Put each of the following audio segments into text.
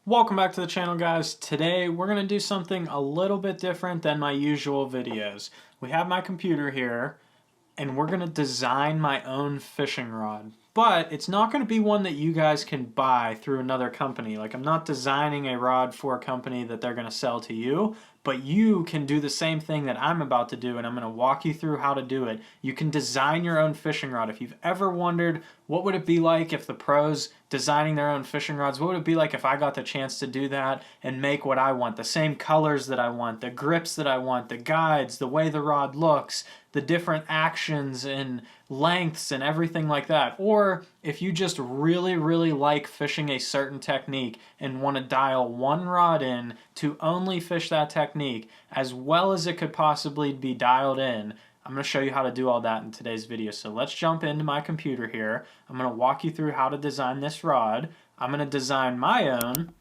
Welcome back to the channel, guys. Today we're going to do something a little bit different than my usual videos. We have my computer here and we're going to design my own fishing rod. But it's not going to be one that you guys can buy through another company. Like, I'm not designing a rod for a company that they're going to sell to you, but you can do the same thing that I'm about to do, and I'm going to walk you through how to do it. You can design your own fishing rod. If you've ever wondered what would it be like if the pros designing their own fishing rods, what would it be like if I got the chance to do that and make what I want, the same colors that I want, the grips that I want, the guides, the way the rod looks, the different actions and lengths and everything like that. Or if you just really like fishing a certain technique and want to dial one rod in to only fish that technique as well as it could possibly be dialed in, I'm going to show you how to do all that in today's video. So let's jump into my computer here. I'm going to walk you through how to design this rod. I'm going to design my own,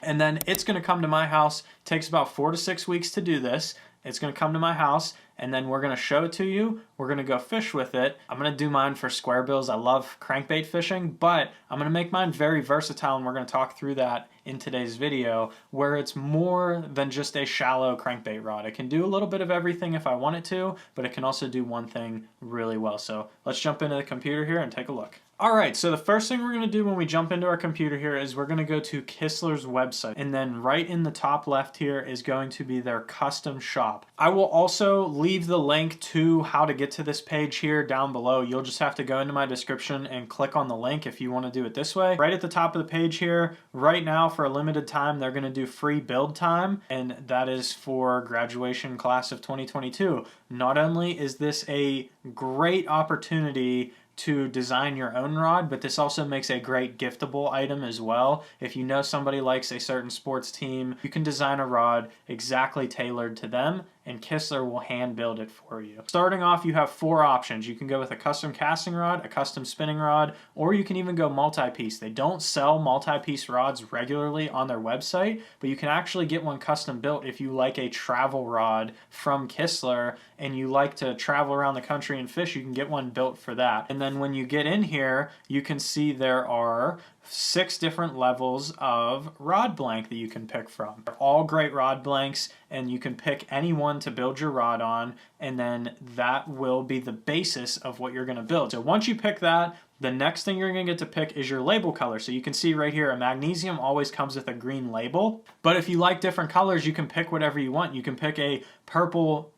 and then it's going to come to my house. It takes about 4 to 6 weeks to do this. It's going to come to my house, and then we're going to show it to you. We're going to go fish with it. I'm going to do mine for square bills. I love crankbait fishing, but I'm going to make mine very versatile, and we're going to talk through that in today's video, where it's more than just a shallow crankbait rod. It can do a little bit of everything if I want it to, but it can also do one thing really well. So let's jump into the computer here and take a look. Alright, so the first thing we're going to do when we jump into our computer here is we're going to go to Kistler's website, and then right in the top left here is going to be their custom shop. I will also leave the link to how to get to this page here down below. You'll just have to go into my description and click on the link if you want to do it this way. Right at the top of the page here, right now for a limited time, they're going to do free build time, and that is for graduation class of 2022. Not only is this a great opportunity to design your own rod, but this also makes a great giftable item as well. If you know somebody likes a certain sports team, you can design a rod exactly tailored to them, and Kistler will hand build it for you. Starting off, you have 4 options. You can go with a custom casting rod, a custom spinning rod, or you can even go multi-piece. They don't sell multi-piece rods regularly on their website, but you can actually get one custom built if you like a travel rod from Kistler and you like to travel around the country and fish. You can get one built for that. And then when you get in here, you can see there are 6 different levels of rod blank that you can pick from. They're all great rod blanks, and you can pick any one to build your rod on, and then that will be the basis of what you're going to build. So once you pick that, the next thing you're going to get to pick is your label color. So you can see right here, a magnesium always comes with a green label. But if you like different colors, you can pick whatever you want. You can pick a purple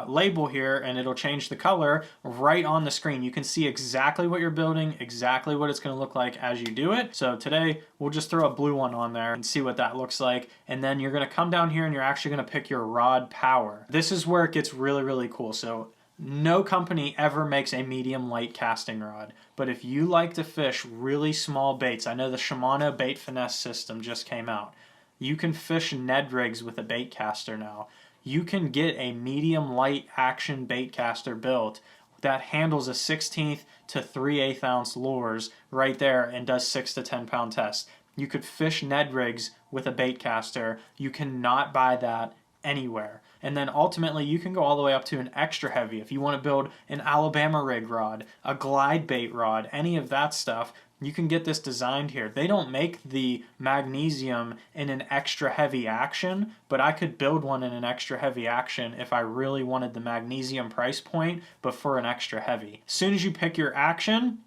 label here, and it'll change the color right on the screen. You can see exactly what you're building, exactly what it's going to look like as you do it. So today, we'll just throw a blue one on there and see what that looks like. And then you're going to come down here, and you're actually going to pick your rod power. This is where it gets really cool. So no company ever makes a medium light casting rod, but if you like to fish really small baits, I know the Shimano bait finesse system just came out. You can fish Ned rigs with a bait caster now. You can get a medium light action bait caster built that handles a 1/16 to 3/8 ounce lures right there and does 6 to 10 pound tests. You could fish Ned rigs with a bait caster. You cannot buy that anywhere. And then ultimately you can go all the way up to an extra heavy. If you want to build an Alabama rig rod, a glide bait rod, any of that stuff, you can get this designed here. They don't make the magnesium in an extra heavy action, but I could build one in an extra heavy action if I really wanted the magnesium price point, but for an extra heavy. As soon as you pick your action,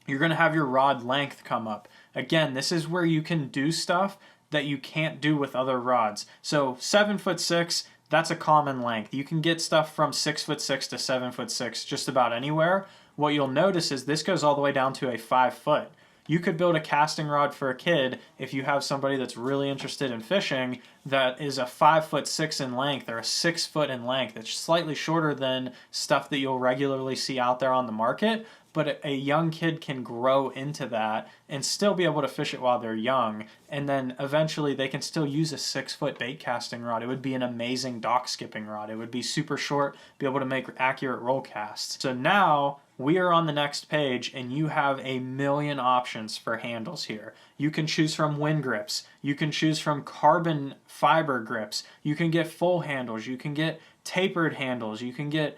you're going to have your rod length come up. Again, this is where you can do stuff that you can't do with other rods. So 7'6", that's a common length. You can get stuff from 6'6" to 7'6" just about anywhere. What you'll notice is this goes all the way down to a 5 foot. You could build a casting rod for a kid if you have somebody that's really interested in fishing that is a 5'6" in length or a 6 foot in length. It's slightly shorter than stuff that you'll regularly see out there on the market, but a young kid can grow into that and still be able to fish it while they're young, and then eventually they can still use a 6 foot bait casting rod. It would be an amazing dock skipping rod. It would be super short, be able to make accurate roll casts. So now we are on the next page, and you have a million options for handles here. You can choose from wind grips. You can choose from carbon fiber grips. You can get full handles. You can get tapered handles. You can get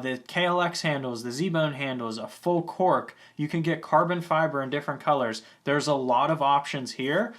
the KLX handles, the Z-bone handles, a full cork. You can get carbon fiber in different colors. There's a lot of options here.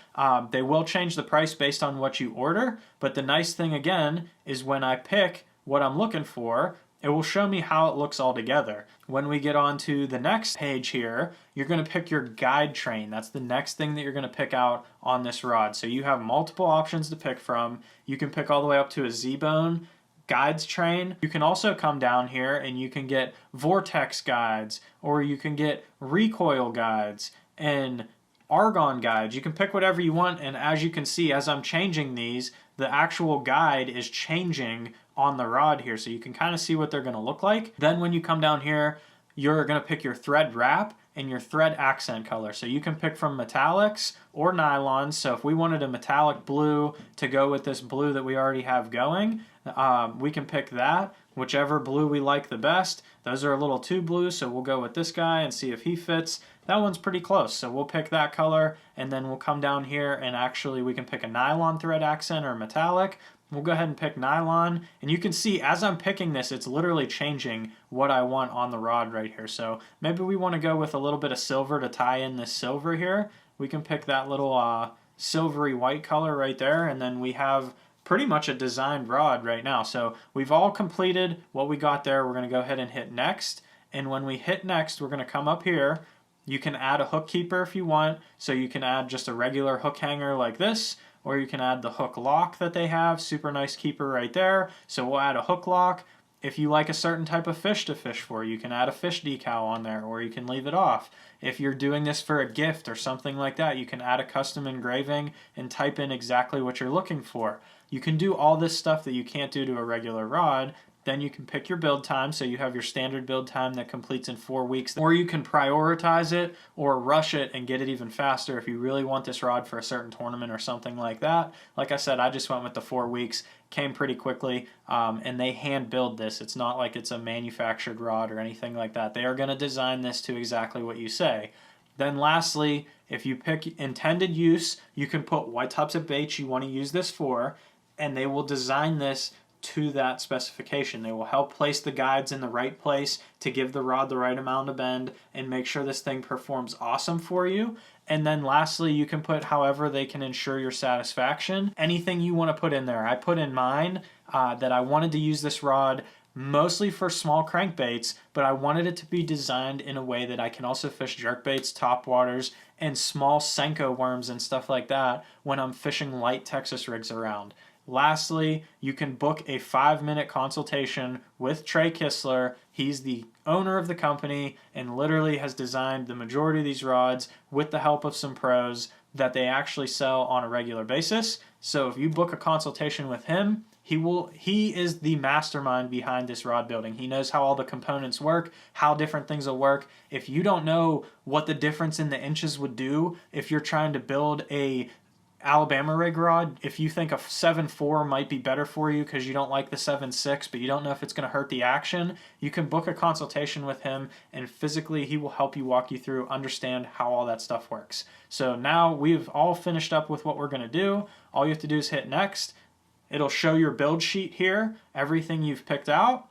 They will change the price based on what you order, but the nice thing again is when I pick what I'm looking for, it will show me how it looks all together. When we get on to the next page here, you're going to pick your guide train. That's the next thing that you're going to pick out on this rod. So you have multiple options to pick from. You can pick all the way up to a Z-bone guides train. You can also come down here and you can get vortex guides, or you can get recoil guides and argon guides. You can pick whatever you want, and as you can see, as I'm changing these, the actual guide is changing on the rod here, so you can kind of see what they're going to look like. Then when you come down here, you're going to pick your thread wrap and your thread accent color. So you can pick from metallics or nylons. So if we wanted a metallic blue to go with this blue that we already have going, we can pick that, whichever blue we like the best. Those are a little too blue, so we'll go with this guy and see if he fits. That one's pretty close, so we'll pick that color, and then we'll come down here and actually we can pick a nylon thread accent or a metallic. We'll go ahead and pick nylon, and you can see as I'm picking this, it's literally changing what I want on the rod right here. So maybe we want to go with a little bit of silver to tie in this silver here. We can pick that little silvery white color right there, and then we have pretty much a designed rod right now. So we've all completed what we got there. We're going to go ahead and hit next, and when we hit next, we're going to come up here. You can add a hook keeper if you want, so you can add just a regular hook hanger like this, or you can add the hook lock that they have. Super nice keeper right there. So we'll add a hook lock. If you like a certain type of fish to fish for, you can add a fish decal on there, or you can leave it off. If you're doing this for a gift or something like that, you can add a custom engraving and type in exactly what you're looking for. You can do all this stuff that you can't do to a regular rod. Then you can pick your build time, so you have your standard build time that completes in 4 weeks. Or you can prioritize it or rush it and get it even faster if you really want this rod for a certain tournament or something like that. Like I said, I just went with the 4 weeks, came pretty quickly, and they hand build this. It's not like it's a manufactured rod or anything like that. They are going to design this to exactly what you say. Then lastly, if you pick intended use, you can put what types of baits you want to use this for, and they will design this to that specification. They will help place the guides in the right place to give the rod the right amount of bend and make sure this thing performs awesome for you. And then lastly, you can put however they can ensure your satisfaction. Anything you want to put in there. I put in mine that I wanted to use this rod mostly for small crankbaits, but I wanted it to be designed in a way that I can also fish jerkbaits, topwaters, and small Senko worms and stuff like that when I'm fishing light Texas rigs around. Lastly, you can book a 5-minute consultation with Trey Kistler. He's the owner of the company and literally has designed the majority of these rods with the help of some pros that they actually sell on a regular basis. So if you book a consultation with him, he is the mastermind behind this rod building. He knows how all the components work, how different things will work. If you don't know what the difference in the inches would do, if you're trying to build a Alabama rig rod, if you think a 7.4 might be better for you because you don't like the 7.6, but you don't know if it's going to hurt the action, you can book a consultation with him, and physically he will help you walk you through, understand how all that stuff works. So now we've all finished up with what we're going to do. All you have to do is hit next. It'll show your build sheet here, everything you've picked out.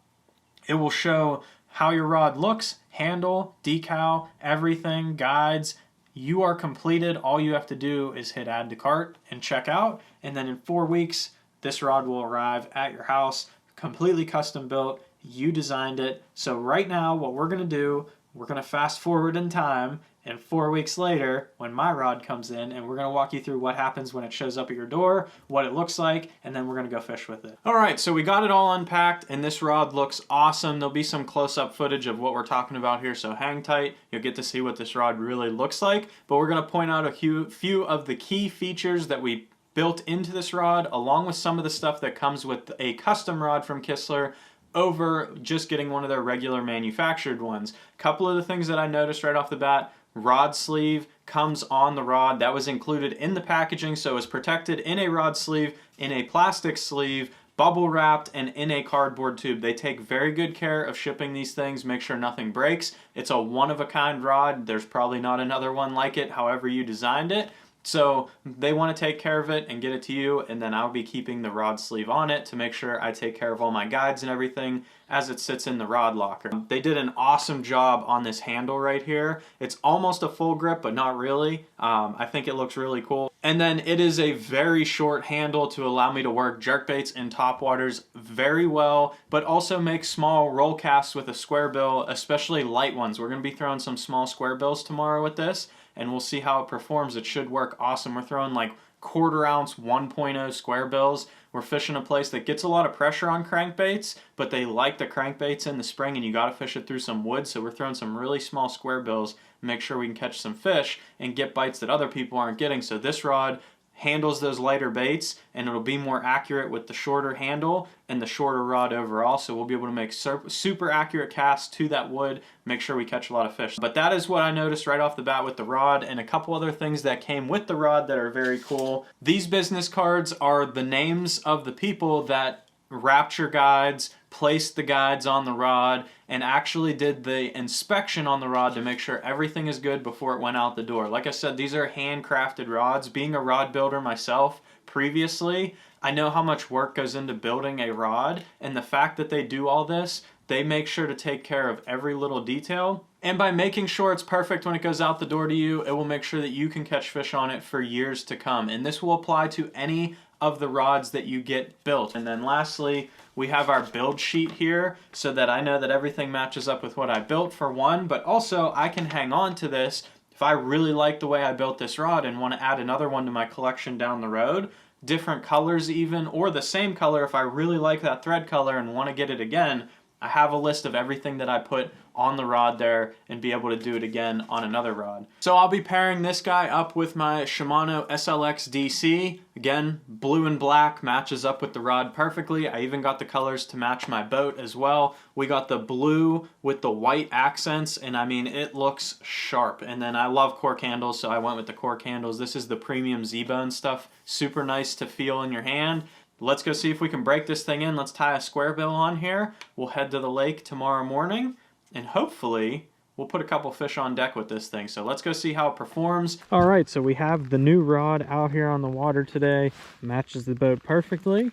It will show how your rod looks, handle, decal, everything, guides. You are completed. All you have to do is hit add to cart and check out. And then in 4 weeks, this rod will arrive at your house, completely custom built. You designed it. So right now, what we're going to do, we're going to fast forward in time. And 4 weeks later, when my rod comes in, and we're going to walk you through what happens when it shows up at your door, what it looks like, and then we're going to go fish with it. All right, so we got it all unpacked, and this rod looks awesome. There'll be some close-up footage of what we're talking about here, so hang tight. You'll get to see what this rod really looks like. But we're going to point out a few of the key features that we built into this rod, along with some of the stuff that comes with a custom rod from Kistler, over just getting one of their regular manufactured ones. A couple of the things that I noticed right off the bat: rod sleeve comes on the rod. That was included in the packaging, so it's protected in a rod sleeve, in a plastic sleeve, bubble wrapped, and in a cardboard tube. They take very good care of shipping these things, make sure nothing breaks. It's a one-of-a-kind rod. There's probably not another one like it, however you designed it. So they want to take care of it and get it to you, and then I'll be keeping the rod sleeve on it to make sure I take care of all my guides and everything as it sits in the rod locker. They did an awesome job on this handle right here. It's almost a full grip, but not really. I think it looks really cool. And then it is a very short handle to allow me to work jerkbaits in topwaters very well, but also make small roll casts with a square bill, especially light ones. We're going to be throwing some small square bills tomorrow with this, and we'll see how it performs. It should work awesome. We're throwing like 1/4 ounce 1.0 square bills. We're fishing a place that gets a lot of pressure on crankbaits, but they like the crankbaits in the spring, and you got to fish it through some wood. So we're throwing some really small square bills, make sure we can catch some fish and get bites that other people aren't getting. So this rod handles those lighter baits, and it'll be more accurate with the shorter handle and the shorter rod overall. So we'll be able to make super accurate casts to that wood, make sure we catch a lot of fish. But that is what I noticed right off the bat with the rod, and a couple other things that came with the rod that are very cool. These business cards are the names of the people that wrapped your guides, placed the guides on the rod, and actually did the inspection on the rod to make sure everything is good before it went out the door. Like I said, these are handcrafted rods. Being a rod builder myself previously, I know how much work goes into building a rod, and the fact that they do all this, they make sure to take care of every little detail. And by making sure it's perfect when it goes out the door to you, it will make sure that you can catch fish on it for years to come. And this will apply to any of the rods that you get built. And then lastly, we have our build sheet here so that I know that everything matches up with what I built, for one, but also I can hang on to this if I really like the way I built this rod and want to add another one to my collection down the road, different colors even, or the same color if I really like that thread color and want to get it again. I have a list of everything that I put on the rod there and be able to do it again on another rod. So I'll be pairing this guy up with my Shimano SLX DC. Again, blue and black matches up with the rod perfectly. I even got the colors to match my boat as well. We got the blue with the white accents, and I mean, it looks sharp. And then I love cork handles, so I went with the cork handles. This is the premium Z-Bone stuff. Super nice to feel in your hand. Let's go see if we can break this thing in. Let's tie a square bill on here. We'll head to the lake tomorrow morning, and hopefully we'll put a couple fish on deck with this thing. So let's go see how it performs. All right, so we have the new rod out here on the water today. Matches the boat perfectly.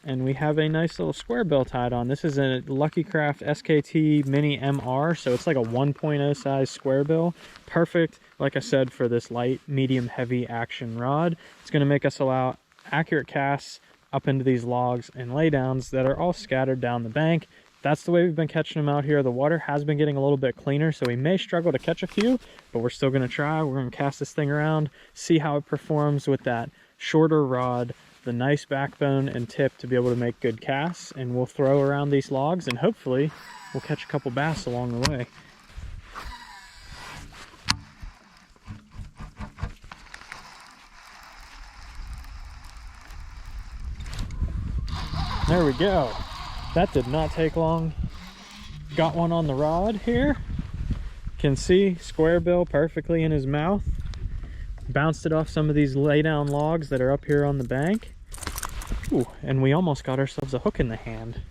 And we have a nice little square bill tied on. This is a Lucky Craft SKT Mini MR, so it's like a 1.0 size square bill. Perfect, like I said, for this light, medium, heavy action rod. It's gonna make us allow accurate casts up into these logs and laydowns that are all scattered down the bank. That's the way we've been catching them out here. The water has been getting a little bit cleaner, so we may struggle to catch a few, but we're still gonna try. We're gonna cast this thing around, see how it performs with that shorter rod, the nice backbone and tip to be able to make good casts, and we'll throw around these logs and hopefully we'll catch a couple bass along the way. There we go. That did not take long. Got one on the rod here. Can see square bill perfectly in his mouth. Bounced it off some of these lay down logs that are up here on the bank. Ooh, and we almost got ourselves a hook in the hand.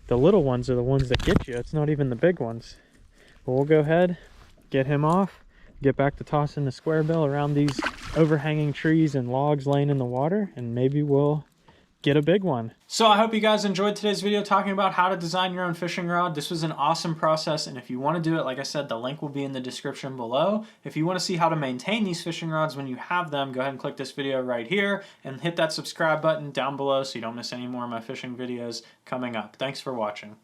The little ones are the ones that get you. It's not even the big ones. But we'll go ahead, get him off, get back to tossing the square bill around these overhanging trees and logs laying in the water, and maybe we'll get a big one. So I hope you guys enjoyed today's video talking about how to design your own fishing rod. This was an awesome process, and if you want to do it, like I said, the link will be in the description below. If you want to see how to maintain these fishing rods when you have them, go ahead and click this video right here and hit that subscribe button down below so you don't miss any more of my fishing videos coming up. Thanks for watching.